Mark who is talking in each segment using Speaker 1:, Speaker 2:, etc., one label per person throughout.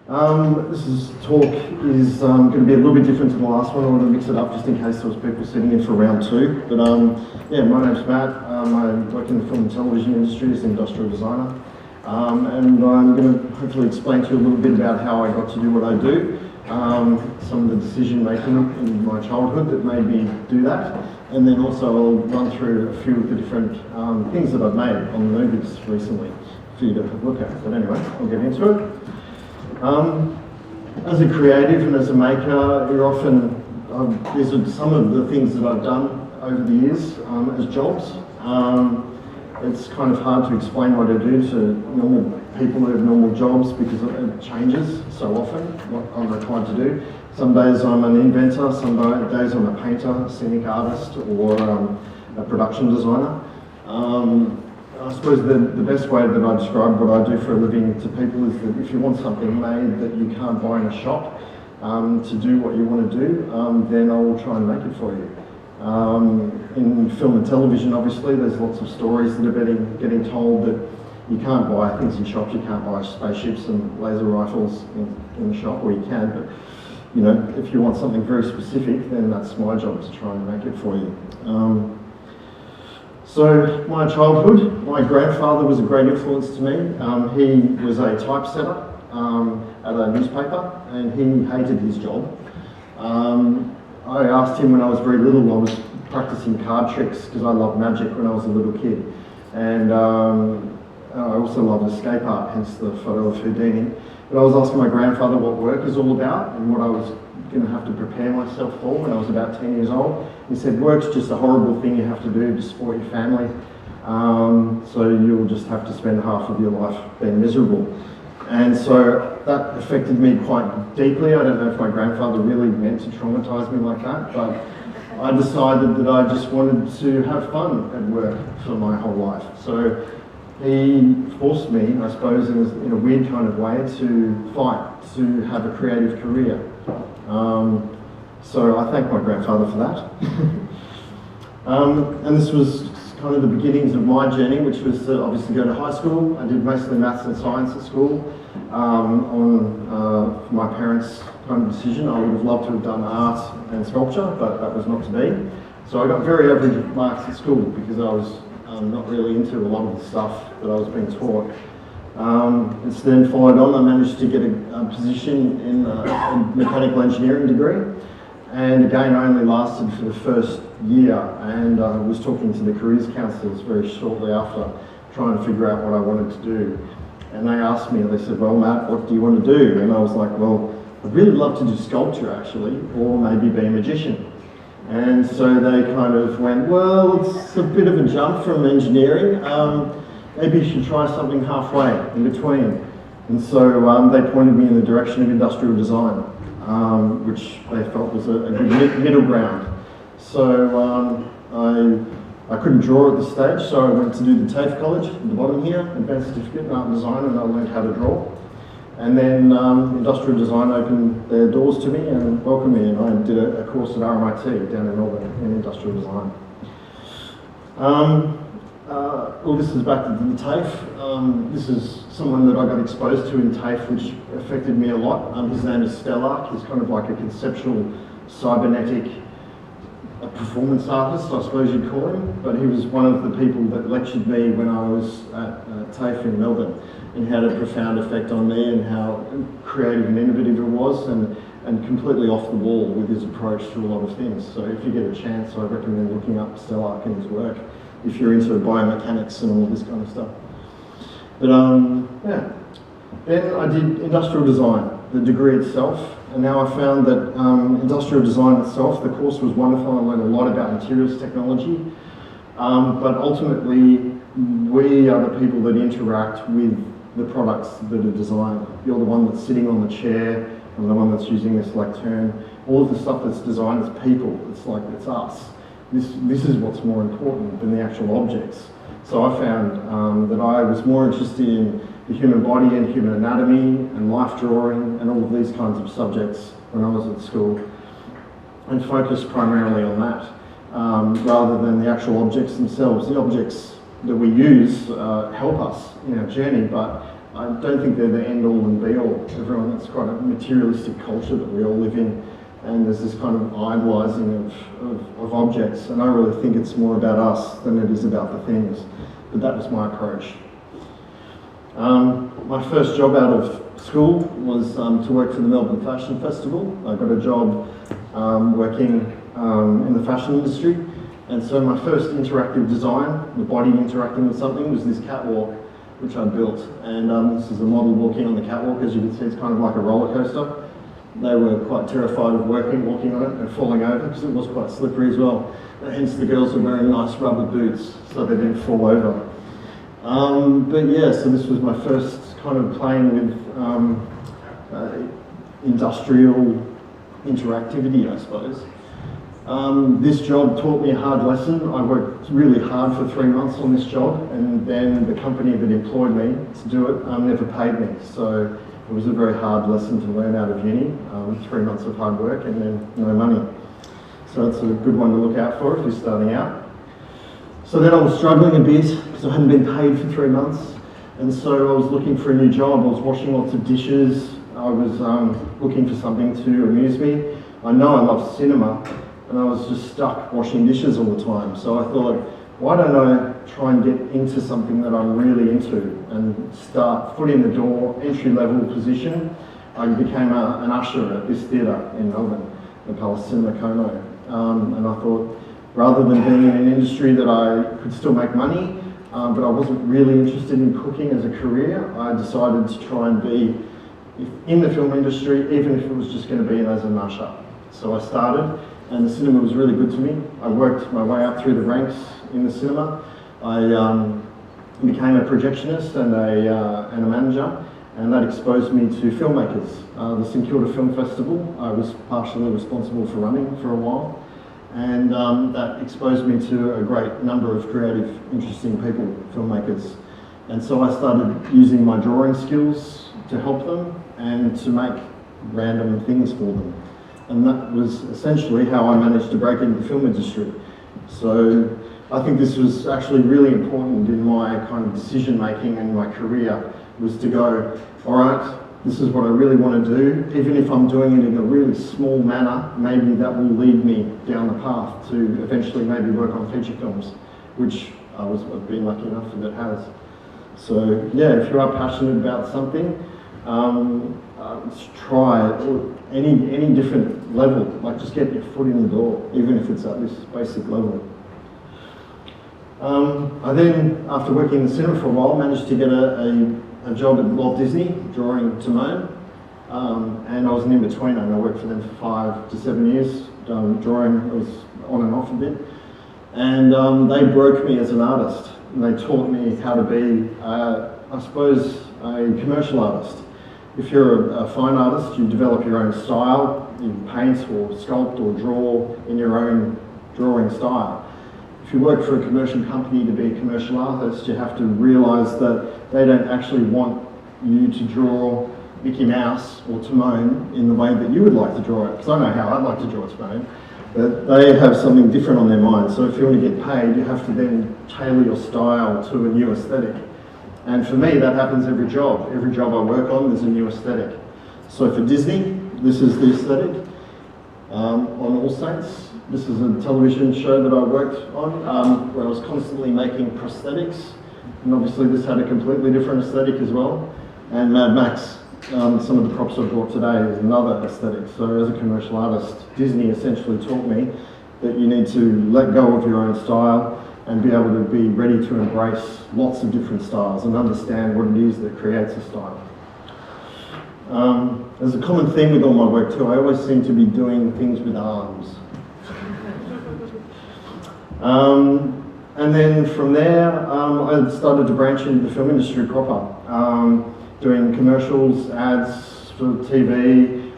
Speaker 1: This talk is going to be a little bit different to the last one. I want to mix it up just in case there was people sitting in for round two. But yeah, my name's Matt. I work in the film and television industry as an industrial designer. And I'm going to hopefully explain to you a little bit about how I got to do what I do, some of the decision making in my childhood that made me do that, and then also I'll run through a few of the different things that I've made on the movies recently for you to look at. But anyway, I'll get into it. As a creative and as a maker, you're often, these are some of the things that I've done over the years as jobs. It's kind of hard to explain what I do to normal people who have normal jobs because it changes so often, what I'm required to do. Some days I'm an inventor, some days I'm a painter, scenic artist, or a production designer. I suppose the best way that I describe what I do for a living to people is that if you want something made that you can't buy in a shop to do what you want to do, then I will try and make it for you. In film and television, obviously, there's lots of stories that are getting told that you can't buy things in shops. You can't buy spaceships and laser rifles in the shop, or you can, but you know, if you want something very specific, then that's my job to try and make it for you. So my childhood, my grandfather was a great influence to me. He was a typesetter at a newspaper, and he hated his job. I asked him when I was very little. I was practicing card tricks because I loved magic when I was a little kid, and I also loved escape art, hence the photo of Houdini. But I was asking my grandfather what work is all about and what I was going to have to prepare myself for when I was about 10 years old. He said, work's just a horrible thing you have to do to support your family, so you'll just have to spend half of your life being miserable. And so that affected me quite deeply. I don't know if my grandfather really meant to traumatise me like that, but I decided that I just wanted to have fun at work for my whole life. So he forced me, I suppose, in a weird kind of way, to fight, to have a creative career. So I thank my grandfather for that. And this was kind of the beginnings of my journey, which was to obviously go to high school. I did mostly maths and science at school on my parents' kind of decision. I would have loved to have done art and sculpture, but that was not to be. So I got very average marks at school because I was not really into a lot of the stuff that I was being taught. It's then followed on. I managed to get a position in a mechanical engineering degree, and again I only lasted for the first year, and I was talking to the careers counsellors very shortly after, trying to figure out what I wanted to do. And they asked me, they said, well, Matt, what do you want to do? And I was like, well, I'd really love to do sculpture actually, or maybe be a magician. And so they kind of went, well, it's a bit of a jump from engineering. Maybe you should try something halfway in between. And so they pointed me in the direction of industrial design, which they felt was a good middle ground. So I couldn't draw at this stage, so I went to do the TAFE college at the bottom here, Advanced Certificate in Art and Design, and I learned how to draw. And then industrial design opened their doors to me and welcomed me, and I did a course at RMIT down in Melbourne in industrial design. Well, this is back to the TAFE. This is someone that I got exposed to in TAFE, which affected me a lot. His name is Stellark. He's kind of like a conceptual, cybernetic performance artist, I suppose you'd call him. But he was one of the people that lectured me when I was at TAFE in Melbourne, and had a profound effect on me and how creative and innovative it was, and completely off the wall with his approach to a lot of things. So if you get a chance, I recommend looking up Stellark and his work if you're into biomechanics and all this kind of stuff. But yeah, then I did industrial design, the degree itself, and now I found that industrial design itself, the course was wonderful. I learned a lot about materials technology, but ultimately we are the people that interact with the products that are designed. You're the one that's sitting on the chair, I'm the one that's using this lectern. All of the stuff that's designed is people. It's like, it's us. This is what's more important than the actual objects. So I found that I was more interested in the human body and human anatomy and life drawing and all of these kinds of subjects when I was at school, and focused primarily on that rather than the actual objects themselves. The objects that we use help us in our journey, but I don't think they're the end all and be all. It's quite a materialistic culture that we all live in, and there's this kind of idolising of objects, and I really think it's more about us than it is about the things. But that was my approach. My first job out of school was to work for the Melbourne Fashion Festival. I got a job working in the fashion industry, and so my first interactive design, the body interacting with something, was this catwalk which I built. And this is a model walking on the catwalk. As you can see, it's kind of like a roller coaster. They were quite terrified of walking on it and falling over because it was quite slippery as well. And hence the girls were wearing nice rubber boots so they didn't fall over. But yeah, so this was my first kind of playing with industrial interactivity, I suppose. This job taught me a hard lesson. I worked really hard for 3 months on this job, and then the company that employed me to do it never paid me. So it was a very hard lesson to learn out of uni, 3 months of hard work and then no money. So it's a good one to look out for if you're starting out. So then I was struggling a bit because I hadn't been paid for 3 months, and so I was looking for a new job. I was washing lots of dishes. I was looking for something to amuse me. I know I love cinema, and I was just stuck washing dishes all the time. So I thought, why don't I try and get into something that I'm really into and start foot in the door, entry-level position. I became an usher at this theatre in Melbourne, the Palace Cinema Como. And I thought, rather than being in an industry that I could still make money, but I wasn't really interested in cooking as a career, I decided to try and be in the film industry, even if it was just going to be as an usher. So I started, and the cinema was really good to me. I worked my way up through the ranks in the cinema. I became a projectionist and a manager, and that exposed me to filmmakers. The St Kilda Film Festival, I was partially responsible for running for a while, and that exposed me to a great number of creative, interesting people, filmmakers. And so I started using my drawing skills to help them and to make random things for them. And that was essentially how I managed to break into the film industry. So I think this was actually really important in my kind of decision making and my career, was to go, all right, this is what I really want to do. Even if I'm doing it in a really small manner, maybe that will lead me down the path to eventually maybe work on feature films, which I've been lucky enough that it has. So yeah, if you are passionate about something, try it, or any different level, like just get your foot in the door, even if it's at this basic level. I then, after working in the cinema for a while, managed to get a job at Walt Disney, drawing Timon, and I was an in-betweener, and I worked for them for 5 to 7 years, drawing. I was on and off a bit, and they broke me as an artist, and they taught me how to be, I suppose, a commercial artist. If you're a fine artist, you develop your own style, you paint or sculpt or draw in your own drawing style. If you work for a commercial company to be a commercial artist, you have to realise that they don't actually want you to draw Mickey Mouse or Timon in the way that you would like to draw it, because I know how I'd like to draw Timon, but they have something different on their mind. So if you want to get paid, you have to then tailor your style to a new aesthetic. And for me, that happens every job. Every job I work on, there's a new aesthetic. So for Disney, this is the aesthetic. On All Saints, this is a television show that I worked on, where I was constantly making prosthetics. And obviously this had a completely different aesthetic as well. And Mad Max, some of the props I brought today is another aesthetic. So as a commercial artist, Disney essentially taught me that you need to let go of your own style and be able to be ready to embrace lots of different styles and understand what it is that creates a style. There's a common theme with all my work too. I always seem to be doing things with arms. And then from there, I started to branch into the film industry proper, doing commercials, ads for TV,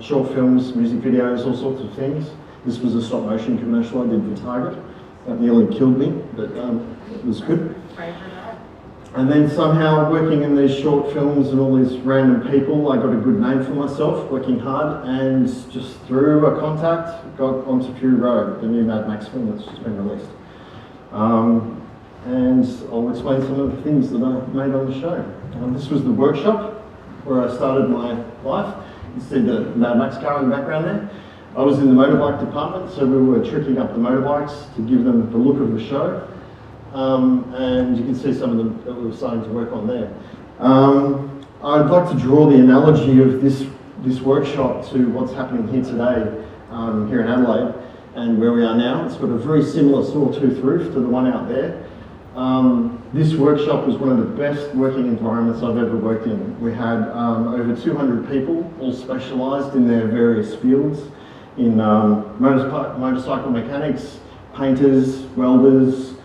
Speaker 1: short films, music videos, all sorts of things. This was a stop motion commercial I did for Target. That nearly killed me, but it was good. And then somehow, working in these short films and all these random people, I got a good name for myself, working hard, and just through a contact, got onto Fury Road, the new Mad Max film that's just been released. And I'll explain some of the things that I made on the show. This was the workshop where I started my life. You see the Mad Max car in the background there. I was in the motorbike department, so we were tricking up the motorbikes to give them the look of the show. And you can see some of them that we were starting to work on there. I'd like to draw the analogy of this workshop to what's happening here today, here in Adelaide, and where we are now. It's got a very similar sawtooth roof to the one out there. This workshop was one of the best working environments I've ever worked in. We had over 200 people, all specialised in their various fields, in motorcycle mechanics, painters, welders,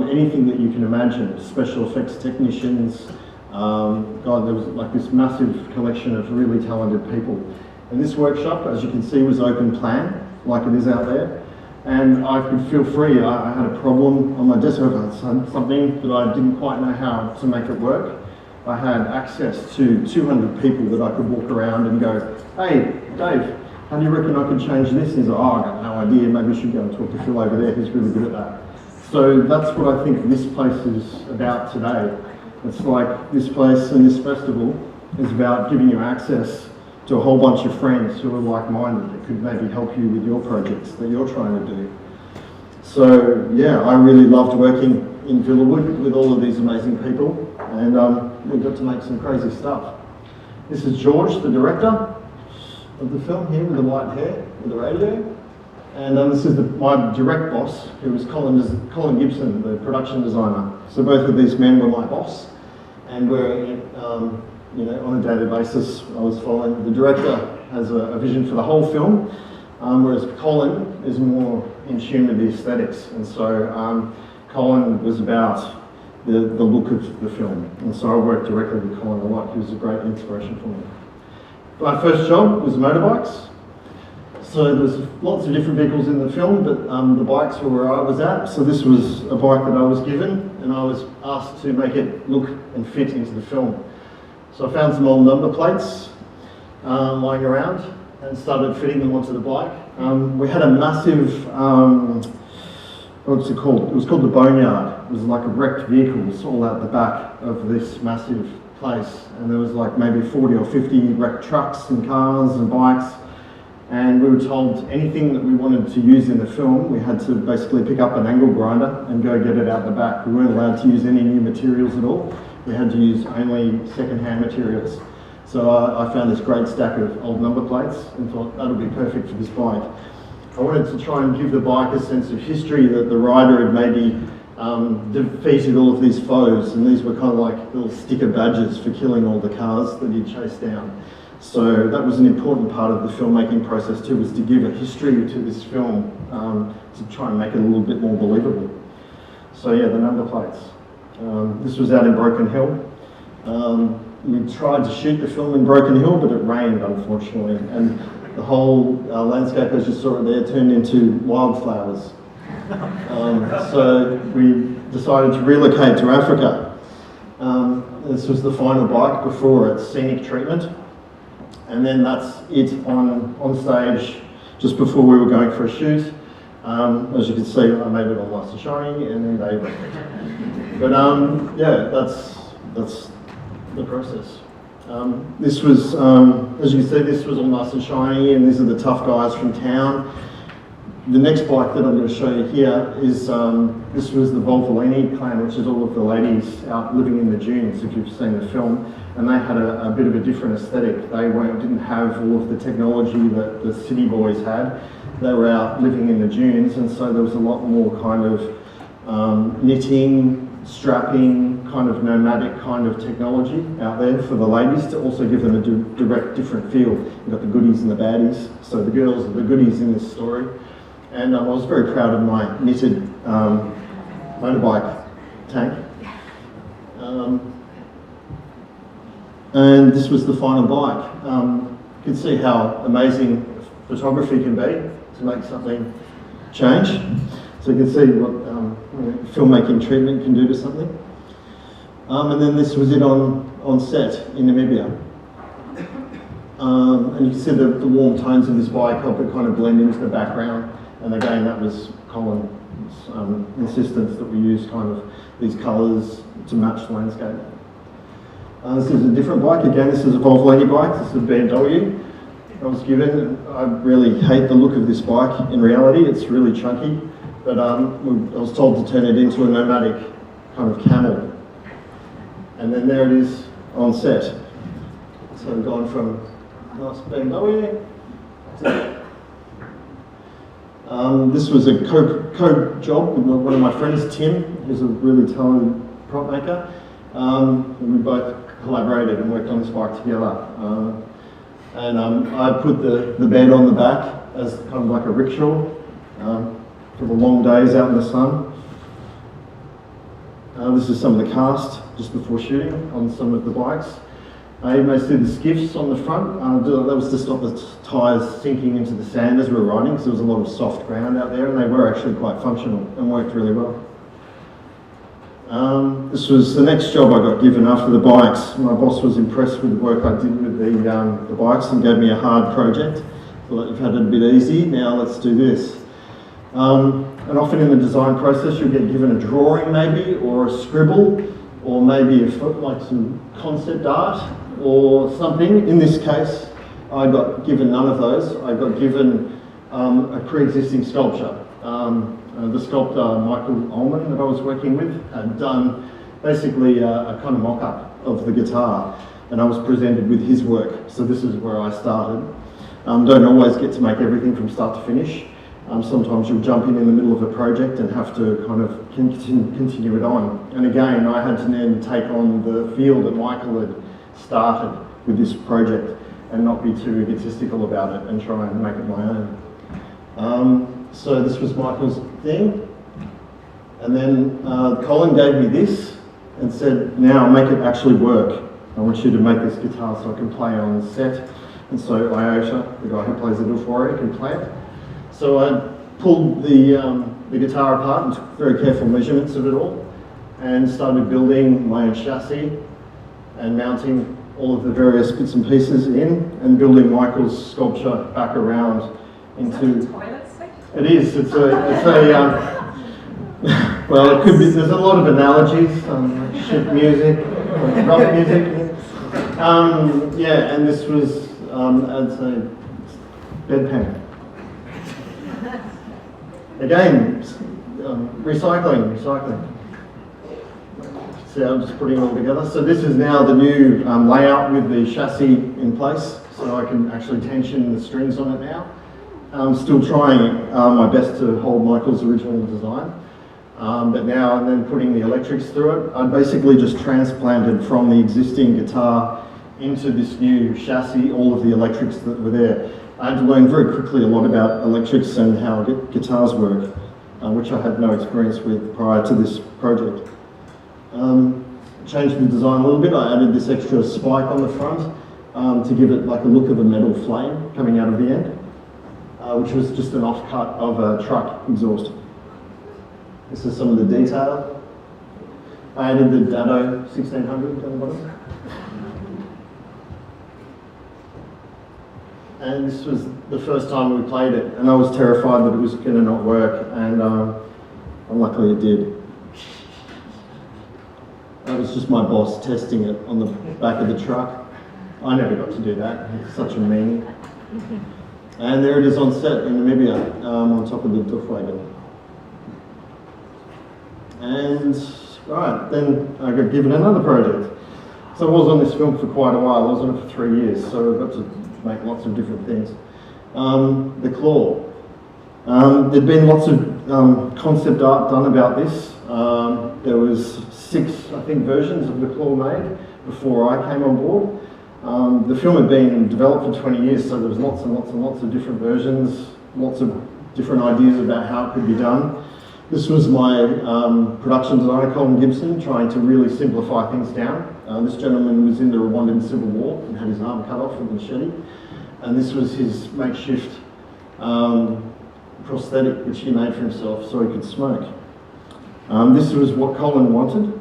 Speaker 1: anything that you can imagine, special effects technicians. God, there was like this massive collection of really talented people. And this workshop, as you can see, was open plan, like it is out there. And I could feel free. I had a problem on my desktop, something that I didn't quite know how to make it work. I had access to 200 people that I could walk around and go, hey, Dave, how do you reckon I could change this? And he's like, oh, I got no idea, maybe we should go and talk to Phil over there, he's really good at that. So that's what I think this place is about today. It's like this place and this festival is about giving you access to a whole bunch of friends who are like-minded that could maybe help you with your projects that you're trying to do. So yeah, I really loved working in Villawood with all of these amazing people, and we got to make some crazy stuff. This is George, the director of the film here with the white hair, with the radio. And this is my direct boss, who was Colin Gibson, the production designer. So both of these men were my boss, and we're on a daily basis, I was following. The director has a vision for the whole film, whereas Colin is more in tune with the aesthetics. And so Colin was about the look of the film. And so I worked directly with Colin a lot. He was a great inspiration for me. My first job was motorbikes. So there's lots of different vehicles in the film, but the bikes were where I was at. So this was a bike that I was given, and I was asked to make it look and fit into the film. So I found some old number plates lying around and started fitting them onto the bike. We had a massive, what's it called? It was called the Boneyard. It was like a wrecked vehicles all out the back of this massive place. And there was like maybe 40 or 50 wrecked trucks and cars and bikes. And we were told anything that we wanted to use in the film, we had to basically pick up an angle grinder and go get it out the back. We weren't allowed to use any new materials at all. We had to use only second-hand materials. So I found this great stack of old number plates and thought that'll be perfect for this bike. I wanted to try and give the bike a sense of history, that the rider had maybe defeated all of these foes, and these were kind of like little sticker badges for killing all the cars that he'd chased down. So that was an important part of the filmmaking process too, was to give a history to this film, to try and make it a little bit more believable. So yeah, the number plates. This was out in Broken Hill. We tried to shoot the film in Broken Hill, but it rained, unfortunately, and the whole landscape, as you saw it there, turned into wildflowers. So we decided to relocate to Africa. This was the final bike before its scenic treatment, and then that's it on stage just before we were going for a shoot. As you can see, I made it all nice and shiny, and then they went. But yeah, that's the process. This was, as you can see, this was all nice and shiny, and these are the tough guys from town. The next bike that I'm going to show you here is, this was the Volvolini clan, which is all of the ladies out living in the dunes, if you've seen the film, and they had a bit of a different aesthetic. They didn't have all of the technology that the city boys had. They were out living in the dunes, and so there was a lot more kind of knitting, strapping, kind of nomadic kind of technology out there for the ladies to also give them a direct different feel. You've got the goodies and the baddies, so the girls are the goodies in this story. And I was very proud of my knitted motorbike tank. And this was the final bike. You can see how amazing photography can be to make something change. So you can see what filmmaking treatment can do to something. And then this was it on set in Namibia. And you can see the warm tones of this bike help it kind of blend into the background. And again, that was Colin's insistence that we use kind of these colours to match the landscape. This is a different bike. Again, this is a Volvo bike. This is a BMW I was given. I really hate the look of this bike. In reality, it's really chunky, but I was told to turn it into a nomadic kind of camel. And then there it is on set. So I've gone from nice BMW to this was a co-job with one of my friends, Tim, who's a really talented prop maker. And we both collaborated and worked on this bike together. I put the bed on the back as kind of like a rickshaw for the long days out in the sun. This is some of the cast just before shooting on some of the bikes. You may see the skiffs on the front. That was to stop the tyres sinking into the sand as we were riding, because there was a lot of soft ground out there, and they were actually quite functional and worked really well. This was the next job I got given after the bikes. My boss was impressed with the work I did with the bikes and gave me a hard project. Thought you've had it a bit easy, now let's do this. And often in the design process you'll get given a drawing maybe, or a scribble, or maybe like some concept art or something. In this case, I got given none of those. I got given a pre-existing sculpture. The sculptor Michael Ullman that I was working with had done basically a kind of mock-up of the guitar, and I was presented with his work. So this is where I started. Don't always get to make everything from start to finish. Sometimes you'll jump in the middle of a project and have to kind of continue it on. And again, I had to then take on the feel that Michael had started with this project and not be too egotistical about it and try and make it my own. So this was Michael's thing. And then Colin gave me this and said, now make it actually work. I want you to make this guitar so I can play on set. And so Iota, the guy who plays the Faire, can play it. So I pulled the guitar apart and took very careful measurements of it all, and started building my own chassis and mounting all of the various bits and pieces in, and building Michael's sculpture back around into.
Speaker 2: Is that a toilet seat?
Speaker 1: It is. It's a well, it could be. There's a lot of analogies, like ship music, rock music. Yeah, and this was I'd say bedpan. Again, recycling. So I'm just putting it all together. So this is now the new layout with the chassis in place, so I can actually tension the strings on it now. I'm still trying my best to hold Michael's original design, but now and then putting the electrics through it. I basically just transplanted from the existing guitar into this new chassis all of the electrics that were there. I had to learn very quickly a lot about electrics and how guitars work, which I had no experience with prior to this project. Changed the design a little bit. I added this extra spike on the front to give it like a look of a metal flame coming out of the end, which was just an offcut of a truck exhaust. This is some of the detail. I added the Dado 1600 down the bottom. And this was the first time we played it, and I was terrified that it was going to not work, and luckily it did. That was just my boss testing it on the back of the truck. I never got to do that. It's such a meanie. And there it is on set in Namibia, on top of the duff wagon. And right, then I got given another project. So I was on this film for quite a while. I was on it for 3 years, so I got to make lots of different things. The claw. There'd been lots of concept art done about this. There was 6, I think, versions of the claw made before I came on board. The film had been developed for 20 years, so there was lots and lots and lots of different versions, lots of different ideas about how it could be done. This was my production designer, Colin Gibson, trying to really simplify things down. This gentleman was in the Rwandan Civil War and had his arm cut off with a machete. And this was his makeshift prosthetic, which he made for himself so he could smoke. This was what Colin wanted.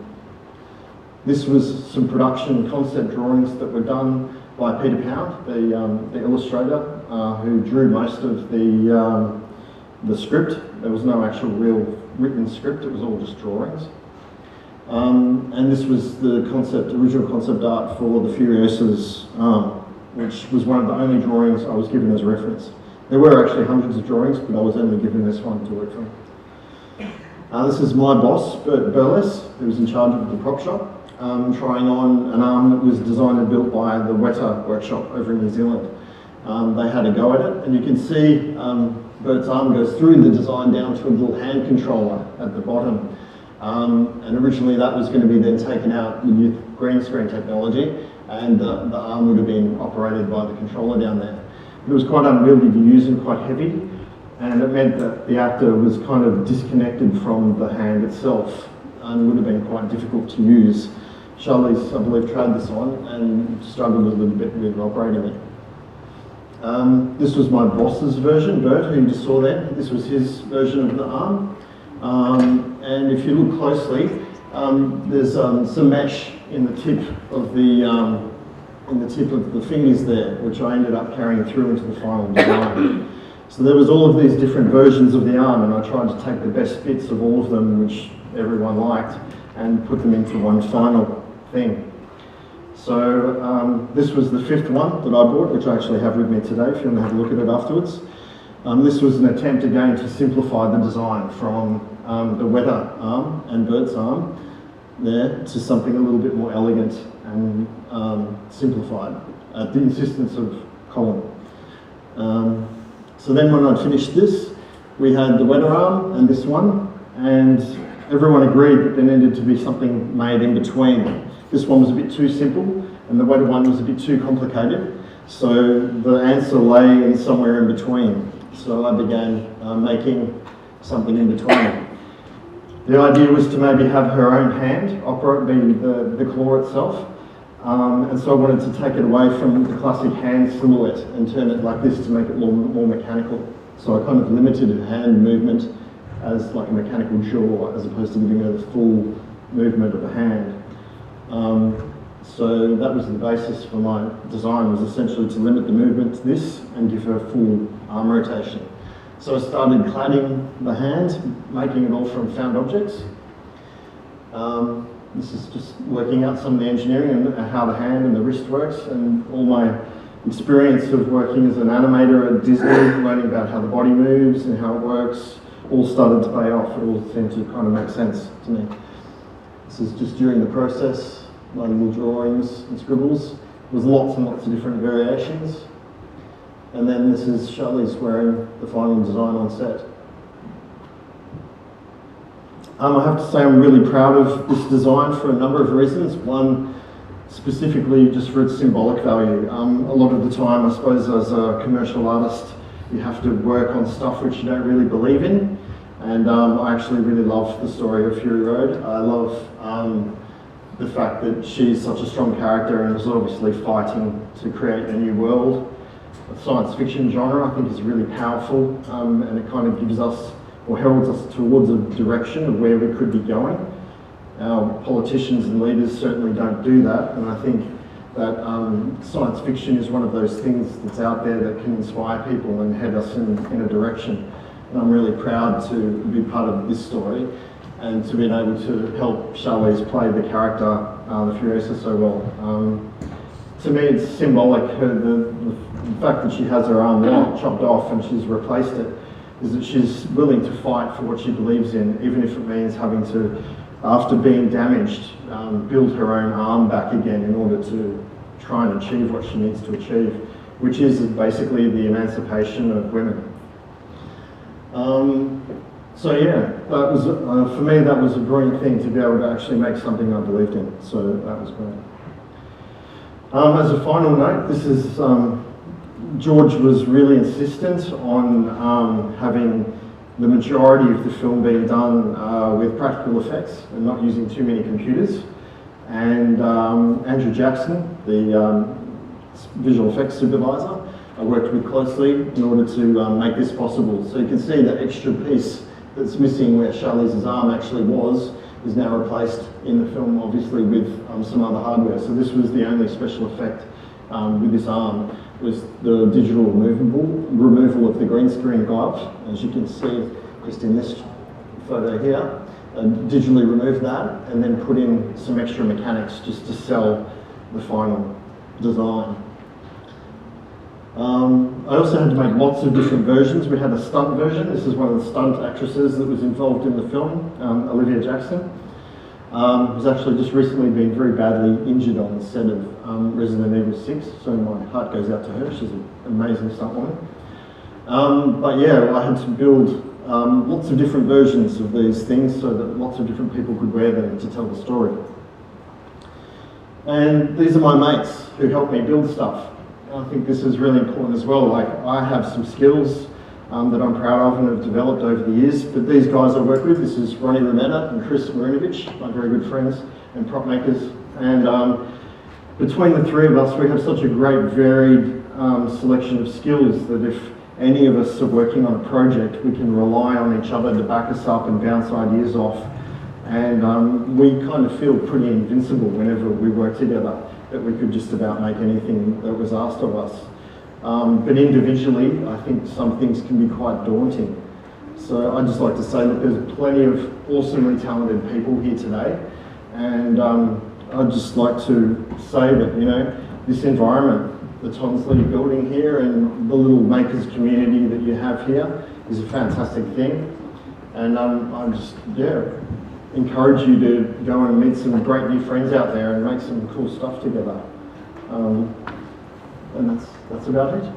Speaker 1: This was some production concept drawings that were done by Peter Pound, the illustrator, who drew most of the script. There was no actual real written script, it was all just drawings. And this was the original concept art for the Furiosa's arm, which was one of the only drawings I was given as reference. There were actually hundreds of drawings, but I was only given this one to work from. This is my boss, Burt Bellus, who was in charge of the prop shop, trying on an arm that was designed and built by the Weta workshop over in New Zealand. They had a go at it, and you can see Burt's arm goes through the design down to a little hand controller at the bottom. And originally that was going to be then taken out with green screen technology, and the arm would have been operated by the controller down there. It was quite unwieldy to use and quite heavy, and it meant that the actor was kind of disconnected from the hand itself and would have been quite difficult to use. Charlize, I believe, tried this on and struggled a little bit with operating it. This was my boss's version, Burt, who you just saw there. This was his version of the arm. And if you look closely, there's some mesh in the tip of the fingers there, which I ended up carrying through into the final design. So there was all of these different versions of the arm, and I tried to take the best bits of all of them, which everyone liked, and put them into one final thing. So this was the fifth one that I bought, which I actually have with me today, if you want to have a look at it afterwards. This was an attempt again to simplify the design from the Weta arm and Burt's arm there to something a little bit more elegant and simplified at the insistence of Colin. So then when I'd finished this, we had the Weta arm and this one, and everyone agreed that there needed to be something made in between. This one was a bit too simple, and the Weta one was a bit too complicated, so the answer lay in somewhere in between. So I began making something in between. The idea was to maybe have her own hand operate, be the claw itself, and so I wanted to take it away from the classic hand silhouette and turn it like this to make it more mechanical. So I kind of limited her hand movement as like a mechanical jaw, as opposed to giving her the full movement of a hand. So that was the basis for my design, was essentially to limit the movement to this and give her full arm rotation. So I started cladding the hand, making it all from found objects. This is just working out some of the engineering and how the hand and the wrist works, and all my experience of working as an animator at Disney, learning about how the body moves and how it works, all started to pay off. It all seemed to kind of make sense to me. This is just during the process, my little drawings and scribbles. There was lots and lots of different variations. And then this is Charlize wearing the final design on set. I have to say I'm really proud of this design for a number of reasons. One, specifically just for its symbolic value. A lot of the time, I suppose, as a commercial artist, you have to work on stuff which you don't really believe in. And I actually really love the story of Fury Road. I love the fact that she's such a strong character and is obviously fighting to create a new world. The science fiction genre, I think, is really powerful, and it kind of gives us, or heralds us towards a direction of where we could be going. Our politicians and leaders certainly don't do that, and I think that science fiction is one of those things that's out there that can inspire people and head us in a direction. And I'm really proud to be part of this story and to be able to help Charlize play the character, the Furiosa, so well. To me, it's symbolic. The fact that she has her arm chopped off and she's replaced it is that she's willing to fight for what she believes in, even if it means having to, after being damaged, build her own arm back again in order to try and achieve what she needs to achieve, which is basically the emancipation of women. So yeah, that was for me, that was a brilliant thing to be able to actually make something I believed in. So that was great. As a final note, this is George was really insistent on having the majority of the film being done with practical effects and not using too many computers. And Andrew Jackson, the visual effects supervisor, I worked with closely in order to make this possible. So you can see that extra piece that's missing where Charlize's arm actually was is now replaced in the film, obviously, with some other hardware. So this was the only special effect with this arm, was the digital removal of the green screen glove, as you can see just in this photo here. digitally remove that and then put in some extra mechanics just to sell the final design. I also had to make lots of different versions. We had a stunt version. This is one of the stunt actresses that was involved in the film, Olivia Jackson. Who's actually just recently been very badly injured on the set of Resident Evil 6, so my heart goes out to her. She's an amazing stunt woman. But yeah, I had to build lots of different versions of these things so that lots of different people could wear them to tell the story. And these are my mates who helped me build stuff. I think this is really important as well. Like, I have some skills that I'm proud of and have developed over the years, but these guys I work with, this is Ronnie Rometta and Chris Marinovich, my very good friends and prop makers. And between the three of us, we have such a great varied selection of skills that if any of us are working on a project, we can rely on each other to back us up and bounce ideas off. And we kind of feel pretty invincible whenever we work together, that we could just about make anything that was asked of us. But individually, I think some things can be quite daunting. So I'd just like to say that there's plenty of awesomely talented people here today. And I'd just like to say that, you know, this environment, the Tonsley building here and the little makers community that you have here is a fantastic thing. And I just, yeah, encourage you to go and meet some great new friends out there and make some cool stuff together. And that's about it.